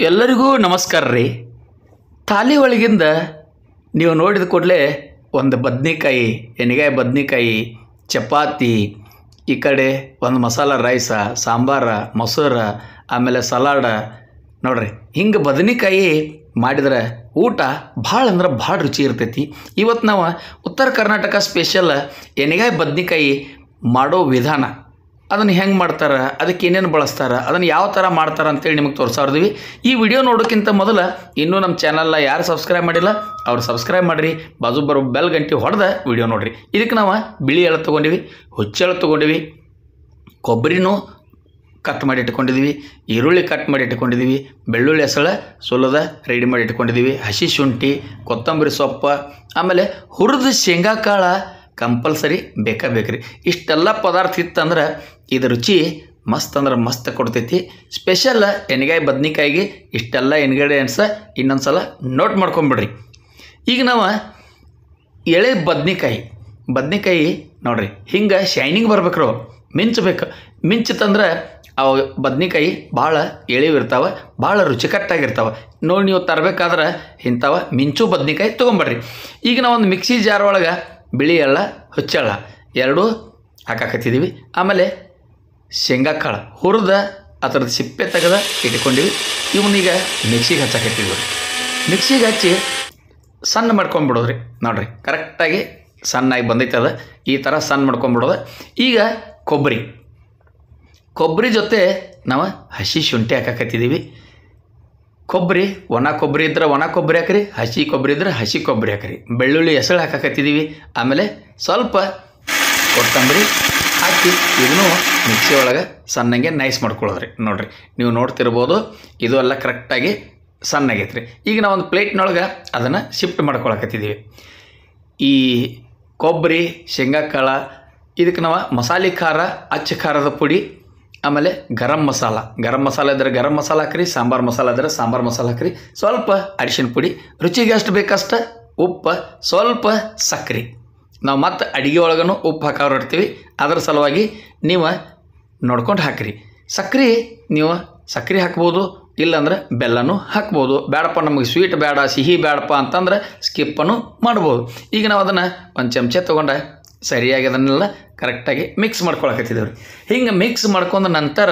ಎಲ್ಲರಿಗೂ ನಮಸ್ಕಾರ ರೀ. ಥಾಲಿ ಒಳಗಿಂದ ನೀವು ನೋಡಿದ ಕೂಡಲೇ ಒಂದು ಬದ್ನಿಕಾಯಿ, ಎಣ್ಗಾಯಿ ಬದ್ನಿಕಾಯಿ, ಚಪಾತಿ, ಈ ಕಡೆ ಒಂದು ಮಸಾಲ ರೈಸ, ಸಾಂಬಾರ, ಮೊಸರ, ಆಮೇಲೆ ಸಲಾಡ ನೋಡ್ರಿ. ಹಿಂಗೆ ಬದ್ನಿಕಾಯಿ ಮಾಡಿದ್ರೆ ಊಟ ಭಾಳ ಅಂದ್ರೆ ಭಾಳ ರುಚಿ ಇರ್ತೈತಿ. ಇವತ್ತು ನಾವು ಉತ್ತರ ಕರ್ನಾಟಕ ಸ್ಪೆಷಲ್ ಎಣ್ಗಾಯಿ ಬದ್ನಿಕಾಯಿ ಮಾಡೋ ವಿಧಾನ, ಅದನ್ನು ಹೆಂಗೆ ಮಾಡ್ತಾರೆ, ಅದಕ್ಕೆ ಏನೇನು ಬಳಸ್ತಾರೆ, ಅದನ್ನು ಯಾವ ಥರ ಮಾಡ್ತಾರೆ ಅಂತೇಳಿ ನಿಮಗೆ ತೋರಿಸಾರ್ದೀವಿ. ಈ ವಿಡಿಯೋ ನೋಡೋಕ್ಕಿಂತ ಮೊದಲು ಇನ್ನೂ ನಮ್ಮ ಚಾನಲ್ನ ಯಾರು ಸಬ್ಸ್ಕ್ರೈಬ್ ಮಾಡಿಲ್ಲ ಅವ್ರು ಸಬ್ಸ್ಕ್ರೈಬ್ ಮಾಡಿರಿ, ಬಾಜು ಬರೋ ಬೆಲ್ ಗಂಟೆ ಹೊಡೆದ ವಿಡಿಯೋ ನೋಡಿರಿ. ಇದಕ್ಕೆ ನಾವು ಬಿಳಿ ಎಳ್ಳು ತೊಗೊಂಡಿವಿ, ಹುಚ್ಚೆಳ್ಳು ತೊಗೊಂಡಿವಿ, ಕೊಬ್ಬರಿನೂ ಕಟ್ ಮಾಡಿ ಇಟ್ಕೊಂಡಿದ್ದೀವಿ, ಈರುಳ್ಳಿ ಕಟ್ ಮಾಡಿ ಇಟ್ಕೊಂಡಿದ್ದೀವಿ, ಬೆಳ್ಳುಳ್ಳಿ ಹೆಸಳೆ ಸುಲದ ರೆಡಿ ಮಾಡಿ ಇಟ್ಕೊಂಡಿದ್ದೀವಿ, ಹಸಿ ಶುಂಠಿ, ಕೊತ್ತಂಬರಿ ಸೊಪ್ಪು, ಆಮೇಲೆ ಹುರಿದ ಶೇಂಗಾ ಕಾಳು ಕಂಪಲ್ಸರಿ ಬೇಕ್ರಿ. ಇಷ್ಟೆಲ್ಲ ಪದಾರ್ಥ ಇತ್ತಂದ್ರೆ ಇದು ರುಚಿ ಮಸ್ತ್ ಅಂದ್ರೆ ಮಸ್ತ್ ಕೊಡ್ತೈತಿ. ಸ್ಪೆಷಲ್ ಎಣ್ಗಾಯಿ ಬದ್ನಿಕಾಯಿಗೆ ಇಷ್ಟೆಲ್ಲ ಇಂಗ್ರೀಡಿಯೆಂಟ್ಸ ಇನ್ನೊಂದು ಸಲ ನೋಟ್ ಮಾಡ್ಕೊಂಬಿಡ್ರಿ. ಈಗ ನಾವು ಎಳೆ ಬದ್ನಿಕಾಯಿ ನೋಡ್ರಿ, ಹಿಂಗೆ ಶೈನಿಂಗ್ ಬರ್ಬೇಕ್ರಿ, ಮಿಂಚಬೇಕು. ಮಿಂಚಿತಂದ್ರೆ ಅವು ಬದ್ನಿಕಾಯಿ ಭಾಳ ಎಳಿವಿರ್ತಾವೆ, ಭಾಳ ರುಚಿಕಟ್ಟಾಗಿರ್ತಾವೆ. ನೋಡಿ ನೀವು ತರಬೇಕಾದ್ರೆ ಇಂಥವ ಮಿಂಚು ಬದ್ನಿಕಾಯಿ ತೊಗೊಂಬರ್ರಿ. ಈಗ ನಾವು ಒಂದು ಮಿಕ್ಸಿ ಜಾರ್ ಒಳಗೆ ಬಿಳಿ ಎಳ್ಳ, ಹುಚ್ಚೆಳ್ಳ ಎರಡೂ ಹಾಕಾಕತ್ತಿದ್ದೀವಿ. ಆಮೇಲೆ ಶೇಂಗಾ ಕಾಳು ಹುರಿದ ಅದರದ್ದು ಸಿಪ್ಪೆ ತೆಗೆದ ಇಟ್ಕೊಂಡಿವಿ. ಇವನ್ನೀಗ ಮಿಕ್ಸಿಗೆ ಹಚ್ಚಾಕತ್ತಿದ್ವಿ. ಮಿಕ್ಸಿಗೆ ಹಚ್ಚಿ ಸಣ್ಣ ಮಾಡ್ಕೊಂಬಿಡೋದ್ರಿ. ನೋಡಿರಿ, ಕರೆಕ್ಟಾಗಿ ಸಣ್ಣಾಗಿ ಬಂದೈತೆ ಅದು. ಈ ಥರ ಸಣ್ಣ ಮಾಡ್ಕೊಂಬಿಡೋದು. ಈಗ ಕೊಬ್ಬರಿ ಜೊತೆ ನಾವು ಹಸಿ ಶುಂಠಿ ಹಾಕಾಕತ್ತಿದ್ದೀವಿ. ಕೊಬ್ಬರಿ, ಒಣ ಕೊಬ್ಬರಿ ಇದ್ರೆ ಒಣ ಕೊಬ್ಬರಿ ಹಾಕ್ರಿ, ಹಸಿ ಕೊಬ್ಬರಿ ಇದ್ರೆ ಹಸಿ ಕೊಬ್ಬರಿ ಹಾಕ್ರಿ. ಬೆಳ್ಳುಳ್ಳಿ ಹೆಸಳು ಹಾಕಾಕತ್ತಿದ್ದೀವಿ. ಆಮೇಲೆ ಸ್ವಲ್ಪ ಕೊತ್ತಂಬರಿ ಹಾಕಿ ಇದನ್ನು ಮಿಕ್ಸಿ ಒಳಗೆ ಸಣ್ಣಗೆ ನೈಸ್ ಮಾಡ್ಕೊಳ್ಳೋದ್ರಿ. ನೋಡಿರಿ, ನೀವು ನೋಡ್ತಿರ್ಬೋದು, ಇದು ಎಲ್ಲ ಕರೆಕ್ಟಾಗಿ ಸಣ್ಣಗೈತ್ರಿ. ಈಗ ನಾವು ಒಂದು ಪ್ಲೇಟ್ನೊಳಗೆ ಅದನ್ನು ಶಿಫ್ಟ್ ಮಾಡ್ಕೊಳಕತ್ತಿದ್ದೀವಿ. ಈ ಕೊಬ್ಬರಿ, ಶೇಂಗಾ ಕಾಳು, ಇದಕ್ಕೆ ನಾವು ಮಸಾಲೆ ಖಾರ, ಅಚ್ಚ ಖಾರದ ಪುಡಿ, ಆಮೇಲೆ ಗರಂ ಮಸಾಲ ಇದ್ದರೆ ಗರಂ ಮಸಾಲ ಹಾಕ್ರಿ, ಸಾಂಬಾರು ಮಸಾಲ ಇದ್ದರೆ ಸಾಂಬಾರು ಮಸಾಲ ಹಾಕ್ರಿ, ಸ್ವಲ್ಪ ಅರಿಶಿನ ಪುಡಿ, ರುಚಿಗೆ ಎಷ್ಟು ಬೇಕಷ್ಟ ಉಪ್ಪು, ಸ್ವಲ್ಪ ಸಕ್ಕರೆ. ನಾವು ಮತ್ತೆ ಅಡುಗೆ ಒಳಗೂ ಉಪ್ಪು ಹಾಕೋರಿರ್ತೀವಿ, ಅದರ ಸಲುವಾಗಿ ನೀವು ನೋಡ್ಕೊಂಡು ಹಾಕಿರಿ. ನೀವು ಸಕ್ಕರೆ ಹಾಕ್ಬೋದು, ಇಲ್ಲಾಂದ್ರೆ ಬೆಲ್ಲನೂ ಹಾಕ್ಬೋದು. ಬೇಡಪ್ಪ ನಮಗೆ ಸ್ವೀಟ್ ಬೇಡ, ಸಿಹಿ ಬೇಡಪ್ಪ ಅಂತಂದ್ರೆ ಸ್ಕಿಪ್ಪನ್ನು ಮಾಡ್ಬೋದು. ಈಗ ನಾವು ಅದನ್ನು ಒಂದು ಚಮಚ ತೊಗೊಂಡು ಸರಿಯಾಗಿ ಅದನ್ನೆಲ್ಲ ಕರೆಕ್ಟಾಗಿ ಮಿಕ್ಸ್ ಮಾಡ್ಕೊಳಕತ್ತಿದ್ದೇವೆ. ಹಿಂಗೆ ಮಿಕ್ಸ್ ಮಾಡ್ಕೊಂಡ ನಂತರ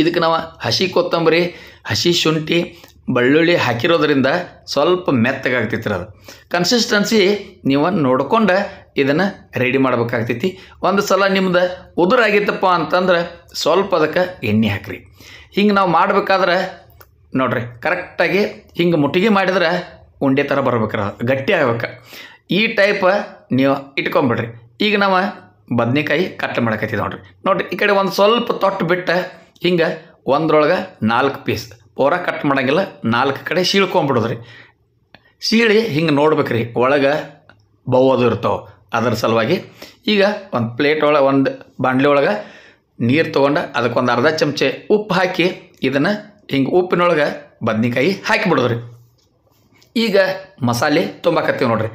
ಇದಕ್ಕೆ ನಾವು ಹಸಿ ಕೊತ್ತಂಬರಿ, ಹಸಿ ಶುಂಠಿ, ಬೆಳ್ಳುಳ್ಳಿ ಹಾಕಿರೋದ್ರಿಂದ ಸ್ವಲ್ಪ ಮೆತ್ತಗಾಗ್ತೈತಿ. ಅದು ಕನ್ಸಿಸ್ಟೆನ್ಸಿ ನೀವು ನೋಡ್ಕೊಂಡು ಇದನ್ನು ರೆಡಿ ಮಾಡ್ಬೇಕಾಗ್ತೈತಿ. ಒಂದು ಸಲ ನಿಮ್ದು ಉದುರಾಗಿತ್ತಪ್ಪ ಅಂತಂದ್ರೆ ಸ್ವಲ್ಪ ಅದಕ್ಕೆ ಎಣ್ಣೆ ಹಾಕ್ರಿ. ಹಿಂಗೆ ನಾವು ಮಾಡಬೇಕಾದ್ರೆ ನೋಡಿರಿ, ಕರೆಕ್ಟಾಗಿ ಹಿಂಗೆ ಮುಟ್ಟಿಗೆ ಮಾಡಿದ್ರೆ ಉಂಡೆ ಥರ ಬರ್ಬೇಕ್ರ, ಗಟ್ಟಿ ಆಗ್ಬೇಕು. ಈ ಟೈಪ್ ನೀವು ಇಟ್ಕೊಂಬಿಡ್ರಿ. ಈಗ ನಾವು ಬದ್ನಿಕಾಯಿ ಕಟ್ ಮಾಡಕತ್ತೀವಿ. ನೋಡಿರಿ, ಈ ಕಡೆ ಒಂದು ಸ್ವಲ್ಪ ತೊಟ್ಟು ಬಿಟ್ಟು ಹಿಂಗೆ ಒಂದ್ರೊಳಗೆ 4 ಪೀಸ್ ಪೂರಾ ಕಟ್ ಮಾಡೋಂಗಿಲ್ಲ, 4 ಕಡೆ ಸೀಳ್ಕೊಂಬಿಡೋದ್ರಿ. ಸೀಳಿ ಹಿಂಗೆ ನೋಡ್ಬೇಕ್ರಿ, ಒಳಗೆ ಬವ್ವದು ಇರ್ತಾವೆ. ಅದರ ಸಲುವಾಗಿ ಈಗ ಒಂದು ಪ್ಲೇಟ್ ಒಳಗೆ, ಒಂದು ಬಾಣಲೆ ಒಳಗೆ ನೀರು ತೊಗೊಂಡು ಅದಕ್ಕೊಂದು ಅರ್ಧ ಚಮಚೆ ಉಪ್ಪು ಹಾಕಿ ಇದನ್ನು ಹಿಂಗೆ ಉಪ್ಪಿನೊಳಗೆ ಬದ್ನಿಕಾಯಿ ಹಾಕಿಬಿಡೋದ್ರಿ. ಈಗ ಮಸಾಲೆ ತುಂಬಾಕತ್ತೀವಿ ನೋಡಿರಿ.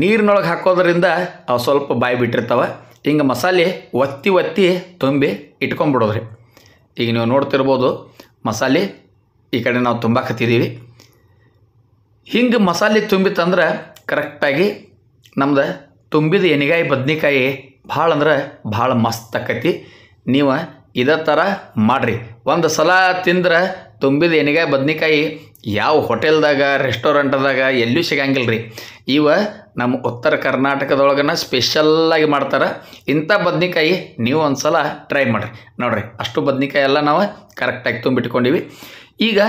ನೀರಿನೊಳಗೆ ಹಾಕೋದ್ರಿಂದ ಅವು ಸ್ವಲ್ಪ ಬಾಯಿ ಬಿಟ್ಟಿರ್ತಾವೆ. ಹಿಂಗೆ ಮಸಾಲೆ ಒತ್ತಿ ತುಂಬಿ ಇಟ್ಕೊಂಬಿಡೋದ್ರಿ. ಈಗ ನೀವು ನೋಡ್ತಿರ್ಬೋದು, ಮಸಾಲೆ ಈ ಕಡೆ ನಾವು ತುಂಬಾಕತ್ತಿದ್ದೀವಿ. ಹಿಂಗೆ ಮಸಾಲೆ ತುಂಬಿತಂದ್ರೆ ಕರೆಕ್ಟಾಗಿ ನಮ್ದು ತುಂಬಿದ ಎಣ್ಗಾಯಿ ಬದ್ನಿಕಾಯಿ ಭಾಳ ಅಂದ್ರೆ ಭಾಳ ಮಸ್ತ್ ಆಕೈತಿ. ನೀವು ಇದೇ ಥರ ಮಾಡಿರಿ. ಒಂದು ಸಲ ತಿಂದ್ರೆ ತುಂಬಿದ ಎಣ್ಗಾಯಿ ಬದ್ನಿಕಾಯಿ ಯಾವ ಹೋಟೆಲ್ದಾಗ, ರೆಸ್ಟೋರೆಂಟ್ದಾಗ ಎಲ್ಲೂ ಸಿಗಂಗಿಲ್ಲ ರೀ. ಇವ ನಮ್ಮ ಉತ್ತರ ಕರ್ನಾಟಕದೊಳಗನ ಸ್ಪೆಷಲ್ಲಾಗಿ ಮಾಡ್ತಾರೆ. ಇಂಥ ಬದ್ನಿಕಾಯಿ ನೀವು ಒಂದು ಸಲ ಟ್ರೈ ಮಾಡಿರಿ. ನೋಡಿರಿ, ಅಷ್ಟು ಬದ್ನಿಕಾಯಿ ಎಲ್ಲ ನಾವು ಕರೆಕ್ಟಾಗಿ ತುಂಬಿಟ್ಕೊಂಡಿವಿ. ಈಗ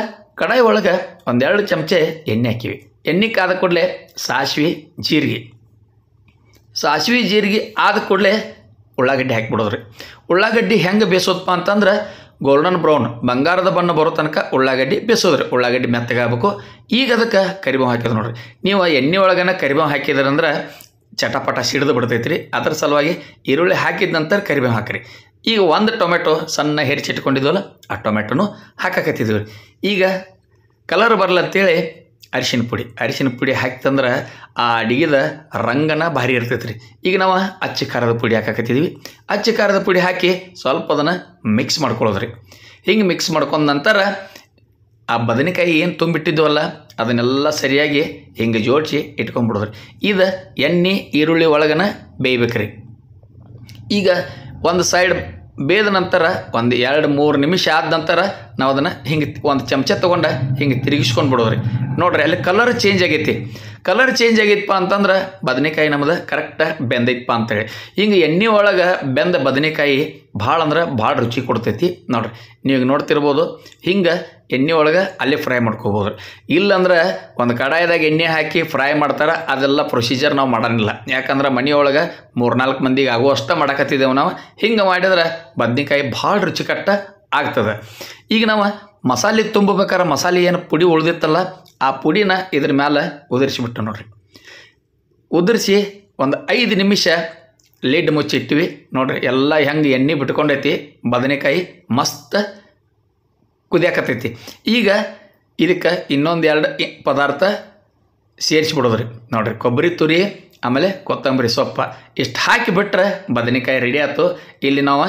ಕಡಾಯಿ ಒಳಗೆ 1-2 ಚಮಚೆ ಎಣ್ಣೆ ಹಾಕಿವಿ. ಎಣ್ಣೆ ಕಾದ ಕೂಡಲೇ ಸಾಸಿವೆ ಜೀರಿಗೆ ಆದ ಕೂಡಲೇ ಉಳ್ಳಾಗಡ್ಡಿ ಹಾಕಿಬಿಡೋದ್ರಿ. ಉಳ್ಳಾಗಡ್ಡಿ ಹೆಂಗೆ ಬೇಯಿಸೋದಪ್ಪ ಅಂತಂದ್ರೆ ಗೋಲ್ಡನ್ ಬ್ರೌನ್, ಬಂಗಾರದ ಬಣ್ಣ ಬರೋ ತನಕ ಉಳ್ಳಾಗಡ್ಡಿ ಬೇಯಿಸೋದ್ರಿ. ಉಳ್ಳಾಗಡ್ಡಿ ಮೆತ್ತಗಾಗಬೇಕು. ಈಗ ಅದಕ್ಕೆ ಕರಿಬೇವು ಹಾಕಿದ್ರು ನೋಡಿರಿ. ನೀವು ಎಣ್ಣೆ ಒಳಗನ ಕರಿಬೇವು ಹಾಕಿದ್ರಂದ್ರೆ ಚಟಪಟ ಸಿಡಿದು ಬಿಡ್ತೈತಿ ರೀ. ಅದರ ಸಲುವಾಗಿ ಈರುಳ್ಳಿ ಹಾಕಿದ ನಂತರ ಕರಿಬೇವು ಹಾಕಿರಿ. ಈಗ ಒಂದು ಟೊಮೆಟೊ ಸಣ್ಣ ಹೆಚ್ಚಿಟ್ಕೊಂಡಿದ್ವಲ್ಲ, ಆ ಟೊಮೆಟೊನು ಹಾಕಾಕತ್ತಿದ್ವಿ. ಈಗ ಕಲರ್ ಬರಲಂತೇಳಿ ಅರಿಶಿನ ಪುಡಿ ಹಾಕಿತಂದ್ರೆ ಆ ಅಡಿಗೆದ ರಂಗನ ಭಾರಿ ಇರ್ತೈತೆ ರೀ. ಈಗ ನಾವು ಅಚ್ಚ ಖಾರದ ಪುಡಿ ಹಾಕಾಕತ್ತಿದ್ವಿ. ಅಚ್ಚ ಖಾರದ ಪುಡಿ ಹಾಕಿ ಸ್ವಲ್ಪ ಅದನ್ನು ಮಿಕ್ಸ್ ಮಾಡ್ಕೊಳ್ಳೋದ್ರಿ. ಹಿಂಗೆ ಮಿಕ್ಸ್ ಮಾಡ್ಕೊಂಡ ನಂತರ ಆ ಬದನೆಕಾಯಿ ಏನು ತುಂಬಿಟ್ಟಿದ್ವಲ್ಲ ಅದನ್ನೆಲ್ಲ ಸರಿಯಾಗಿ ಹಿಂಗೆ ಜೋಡಿಸಿ ಇಟ್ಕೊಂಡ್ಬಿಡೋದ್ರಿ. ಇದು ಎಣ್ಣೆ ಈರುಳ್ಳಿ ಒಳಗನ ಬೇಯ್ಬೇಕ್ರಿ. ಈಗ ಒಂದು ಸೈಡ್ ಬೇದ ನಂತರ ಒಂದು 2-3 ನಿಮಿಷ ಆದ ನಂತರ ನಾವು ಅದನ್ನು ಹಿಂಗೆ ಒಂದು ಚಮಚ ತೊಗೊಂಡು ಹಿಂಗೆ ತಿರುಗಿಸ್ಕೊಂಡು ಬಿಡೋದ್ರಿ. ನೋಡ್ರಿ ಅಲ್ಲಿ ಕಲರ್ ಚೇಂಜ್ ಆಗೈತಿ. ಕಲರ್ ಚೇಂಜ್ ಆಗೈತಪ್ಪ ಅಂತಂದ್ರೆ ಬದನೆಕಾಯಿ ನಮ್ಮದು ಕರೆಕ್ಟಾಗಿ ಬೆಂದೈತಪ್ಪ ಅಂತೇಳಿ. ಹಿಂಗೆ ಎಣ್ಣೆ ಒಳಗೆ ಬೆಂದ ಬದನೆಕಾಯಿ ಭಾಳ ಅಂದ್ರೆ ಭಾಳ ರುಚಿ ಕೊಡ್ತೈತಿ. ನೋಡ್ರಿ ನೀವು ನೋಡ್ತಿರ್ಬೋದು ಹಿಂಗೆ ಎಣ್ಣೆ ಒಳಗೆ ಅಲ್ಲೇ ಫ್ರೈ ಮಾಡ್ಕೋಬೋದು. ಇಲ್ಲಾಂದ್ರೆ ಒಂದು ಕಡಾಯಿದಾಗ ಎಣ್ಣೆ ಹಾಕಿ ಫ್ರೈ ಮಾಡ್ತಾರೆ, ಅದೆಲ್ಲ ಪ್ರೊಸೀಜರ್ ನಾವು ಮಾಡೋಂಗಿಲ್ಲ. ಯಾಕಂದ್ರೆ ಮನೆಯೊಳಗೆ 3-4 ಮಂದಿಗೆ ಆಗುವಷ್ಟು ಮಾಡಕತ್ತಿದ್ದೇವೆ ನಾವು. ಹಿಂಗೆ ಮಾಡಿದ್ರೆ ಬದ್ನೆಕಾಯಿ ಭಾಳ ರುಚಿಕಟ್ಟ ಆಗ್ತದೆ. ಈಗ ನಾವು ಮಸಾಲೆ ತುಂಬಬೇಕಾದ್ರೆ ಮಸಾಲೆ ಏನು ಪುಡಿ ಉಳಿದಿತ್ತಲ್ಲ ಆ ಪುಡಿನ ಇದ್ರ ಮೇಲೆ ಉದುರಿಸಿಬಿಟ್ಟು ನೋಡ್ರಿ. ಉದುರಿಸಿ ಒಂದು 5 ನಿಮಿಷ ಲಿಡ್ ಮುಚ್ಚಿಟ್ಟಿವಿ. ನೋಡ್ರಿ ಎಲ್ಲ ಹೆಂಗೆ ಎಣ್ಣೆ ಬಿಟ್ಕೊಂಡೈತಿ, ಬದನೆಕಾಯಿ ಮಸ್ತ್ ಕುದಿಯಾಕತ್ತೈತಿ. ಈಗ ಇದಕ್ಕೆ ಇನ್ನೊಂದು 2 ಪದಾರ್ಥ ಸೇರಿಸ್ಬಿಡೋದ್ರಿ. ನೋಡ್ರಿ ಕೊಬ್ಬರಿ ತುರಿ ಆಮೇಲೆ ಕೊತ್ತಂಬರಿ ಸೊಪ್ಪು ಇಷ್ಟು ಹಾಕಿಬಿಟ್ರೆ ಬದನೆಕಾಯಿ ರೆಡಿ ಆಯ್ತು. ಇಲ್ಲಿ ನಾವು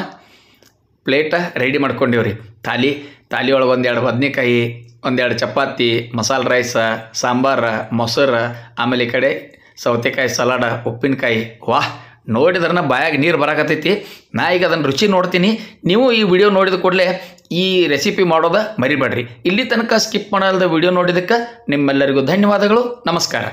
ಪ್ಲೇಟ ರೆಡಿ ಮಾಡ್ಕೊಂಡಿವ್ರಿ. ತಾಲಿ ಒಳಗೆ 1-2 ಬದನೆಕಾಯಿ, 1-2 ಚಪಾತಿ, ಮಸಾಲೆ ರೈಸ, ಸಾಂಬಾರು, ಮೊಸರು, ಆಮೇಲೆ ಈ ಕಡೆ ಸೌತೆಕಾಯಿ ಸಲಾಡ, ಉಪ್ಪಿನಕಾಯಿ. ವಾಹ್, ನೋಡಿದ್ರೆ ಬಾಯಾಗ ನೀರು ಬರಾಕತ್ತೈತಿ. ನಾ ಈಗ ಅದನ್ನು ರುಚಿ ನೋಡ್ತೀನಿ. ನೀವು ಈ ವಿಡಿಯೋ ನೋಡಿದ ಕೂಡಲೇ ಈ ರೆಸಿಪಿ ಮಾಡೋದ ಮರಿಬೇಡ್ರಿ. ಇಲ್ಲಿ ತನಕ ಸ್ಕಿಪ್ ಮಾಡಲ್ದ ವಿಡಿಯೋ ನೋಡಿದ್ದಕ್ಕೆ ನಿಮ್ಮೆಲ್ಲರಿಗೂ ಧನ್ಯವಾದಗಳು. ನಮಸ್ಕಾರ.